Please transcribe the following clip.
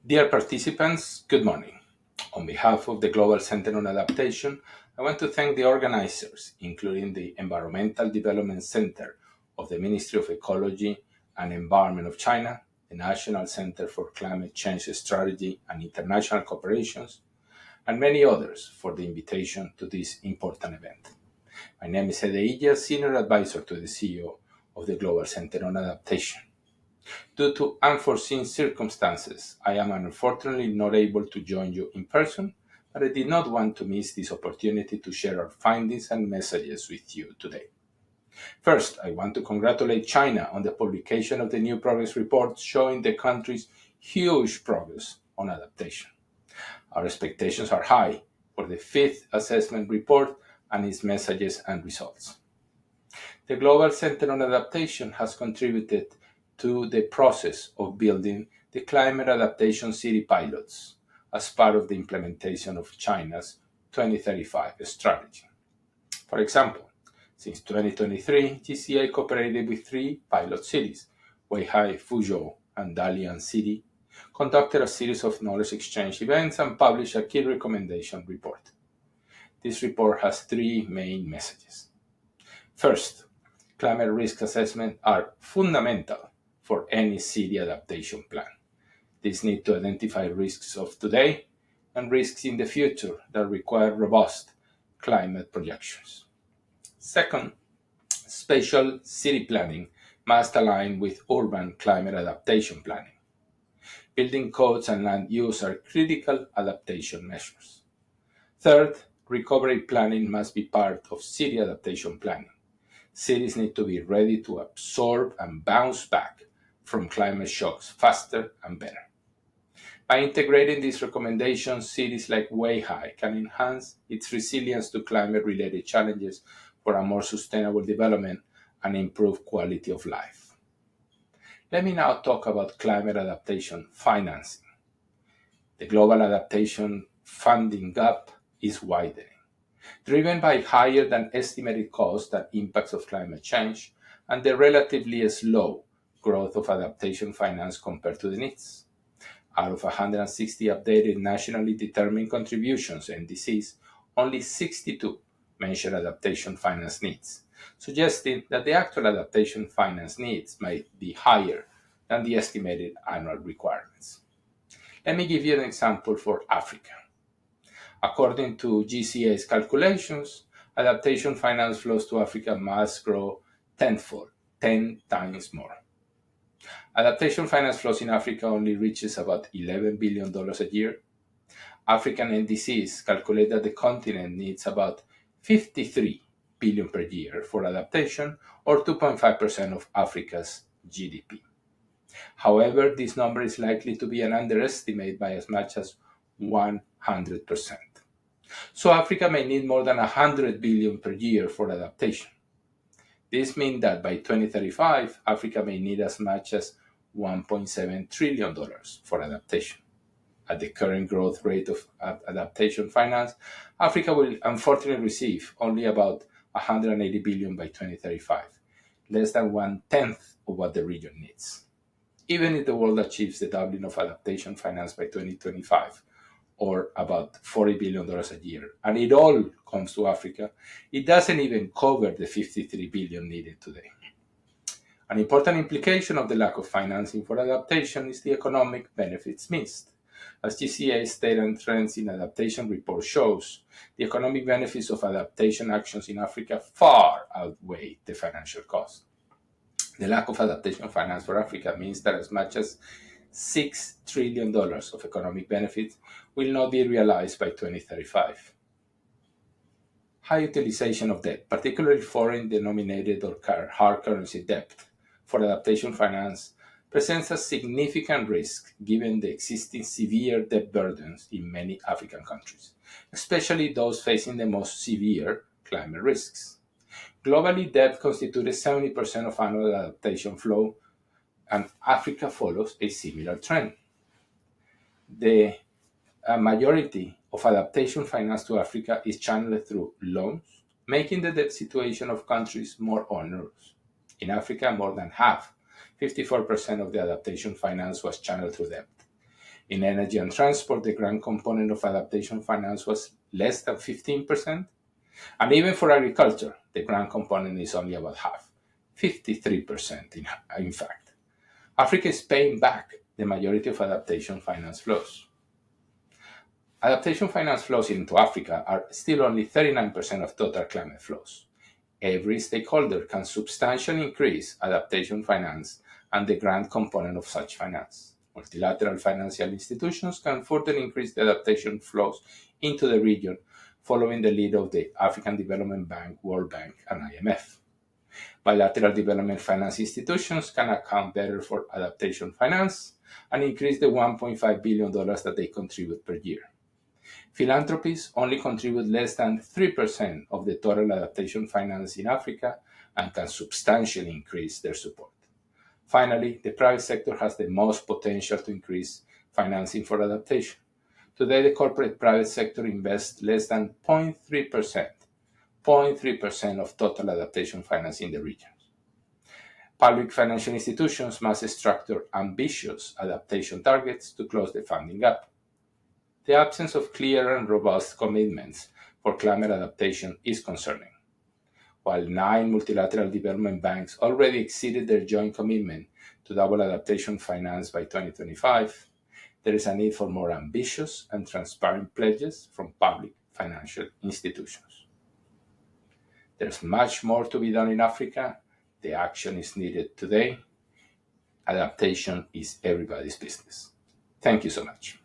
Dear participants, good morning. On behalf of the Global Center on Adaptation, I want to thank the organizers, including the Environmental Development Center of the Ministry of Ecology and Environment of China, the National Center for Climate Change Strategy and International Cooperations, and many others for the invitation to this important event. My name is Ede Senior Advisor to the CEO of the Global Center on Adaptation. Due to unforeseen circumstances, I am unfortunately not able to join you in person, but I did not want to miss this opportunity to share our findings and messages with you today. First, I want to congratulate China on the publication of the new progress report showing the country's huge progress on adaptation. Our expectations are high for the fifth assessment report and its messages and results. The Global Center on Adaptation has contributed to the process of building the climate adaptation city pilots as part of the implementation of China's 2035 strategy. For example, since 2023, GCA cooperated with three pilot cities, Weihai, Fuzhou, and Dalian City, conducted a series of knowledge exchange events, and published a key recommendation report. This report has three main messages. First, climate risk assessments are fundamental for any city adaptation plan. These need to identify risks of today and risks in the future that require robust climate projections. Second, spatial city planning must align with urban climate adaptation planning. Building codes and land use are critical adaptation measures. Third, recovery planning must be part of city adaptation planning. Cities need to be ready to absorb and bounce back from climate shocks faster and better. By integrating these recommendations, cities like Weihai can enhance its resilience to climate-related challenges for a more sustainable development and improve quality of life. Let me now talk about climate adaptation financing. The global adaptation funding gap is widening, driven by higher than estimated costs and impacts of climate change and the relatively slow growth of adaptation finance compared to the needs. Out of 160 updated nationally determined contributions (NDCs), only 62 mention adaptation finance needs, suggesting that the actual adaptation finance needs might be higher than the estimated annual requirements. Let me give you an example for Africa. According to GCA's calculations, adaptation finance flows to Africa must grow tenfold, 10 times more. Adaptation finance flows in Africa only reaches about $11 billion a year. African NDCs calculate that the continent needs about $53 billion per year for adaptation, or 2.5% of Africa's GDP. However, this number is likely to be an underestimate by as much as 100%. So Africa may need more than $100 billion per year for adaptation. This means that by 2035, Africa may need as much as $1.7 trillion for adaptation. At the current growth rate of adaptation finance, Africa will unfortunately receive only about $180 billion by 2035, less than one-tenth of what the region needs. Even if the world achieves the doubling of adaptation finance by 2025, or about $40 billion a year, and it all comes to Africa, it doesn't even cover the $53 billion needed today. An important implication of the lack of financing for adaptation is the economic benefits missed. As GCA's Data and Trends in Adaptation report shows, the economic benefits of adaptation actions in Africa far outweigh the financial cost. The lack of adaptation finance for Africa means that as much as $6 trillion of economic benefits will not be realized by 2035. High utilization of debt, particularly foreign denominated or hard currency debt, for adaptation finance presents a significant risk given the existing severe debt burdens in many African countries, especially those facing the most severe climate risks. Globally, debt constitutes 70% of annual adaptation flow, and Africa follows a similar trend. The majority of adaptation finance to Africa is channeled through loans, making the debt situation of countries more onerous. In Africa, more than half, 54% of the adaptation finance was channeled through debt. In energy and transport, the grant component of adaptation finance was less than 15%. And even for agriculture, the grant component is only about half, 53% in fact. Africa is paying back the majority of adaptation finance flows. Adaptation finance flows into Africa are still only 39% of total climate flows. Every stakeholder can substantially increase adaptation finance and the grant component of such finance. Multilateral financial institutions can further increase the adaptation flows into the region, following the lead of the African Development Bank, World Bank, and IMF. Bilateral development finance institutions can account better for adaptation finance and increase the $1.5 billion that they contribute per year. Philanthropies only contribute less than 3% of the total adaptation finance in Africa and can substantially increase their support. Finally, the private sector has the most potential to increase financing for adaptation. Today, the corporate private sector invests less than 0.3% of total adaptation finance in the region. Public financial institutions must structure ambitious adaptation targets to close the funding gap. The absence of clear and robust commitments for climate adaptation is concerning. While 9 multilateral development banks already exceeded their joint commitment to double adaptation finance by 2025, there is a need for more ambitious and transparent pledges from public financial institutions. There's much more to be done in Africa. The action is needed today. Adaptation is everybody's business. Thank you so much.